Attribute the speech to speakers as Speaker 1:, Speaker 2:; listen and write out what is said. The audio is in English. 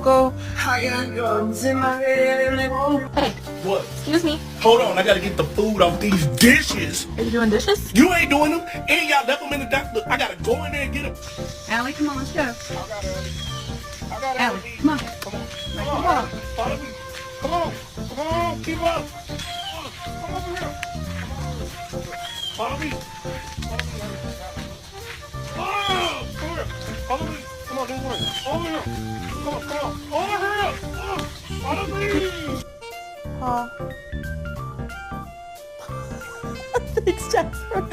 Speaker 1: Go.
Speaker 2: What?
Speaker 1: Excuse me.
Speaker 2: Hold on, I gotta get the food off these dishes.
Speaker 1: Are you doing dishes?
Speaker 2: You ain't doing them, and y'all left them in the dock. Look, I gotta go in there and get them.
Speaker 1: Allie, come on, let's go.
Speaker 2: I got it.
Speaker 1: Allie, come on.
Speaker 2: Come on.
Speaker 1: Come
Speaker 2: Come
Speaker 1: on.
Speaker 2: on. Follow me. Come on. Come on. Keep up. Come over here. Follow me. Oh, come here. Follow me. Come on, don't worry. Over here. Come on, come on. Over here. Follow me.
Speaker 1: Thanks, Jasper.